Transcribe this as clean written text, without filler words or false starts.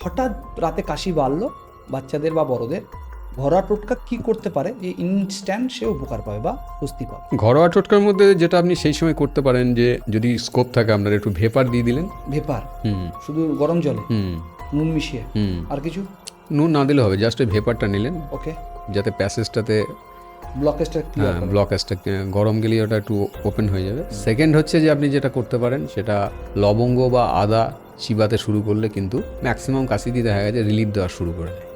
হঠাৎ রাতে কাশি বাড়লো বাচ্চাদের বা বড়দের, ঘরোয়া টোটকা কি করতে পারে যে ইনস্ট্যান্ট সে উপকার পাবে বা স্বস্তি পাবে? ঘরোয়া টোটকার মধ্যে যেটা আপনি সেই সময় করতে পারেন, যে যদি স্কোপ থাকে আপনার, একটু ভেপার দিয়ে দিলেন। ভেপার হুম শুধু গরম জলে হুম নুন মিশিয়ে, হুম আর কিছু? নুন না দিলে হবে, জাস্ট ওই ভেপারটা নিলেন, ওকে, যাতে প্যাসেজটাতে ব্লকেজটা ক্লিয়ার করে। ব্লকেজটা গরম গেলে ওটা একটু ওপেন হয়ে যাবে। সেকেন্ড হচ্ছে যে আপনি যেটা করতে পারেন সেটা লবঙ্গ বা আদা চিবাতে শুরু করলে কিন্তু ম্যাক্সিমাম কাশিতে দেখা গেছে রিলিফ দেওয়া শুরু করে দেয়।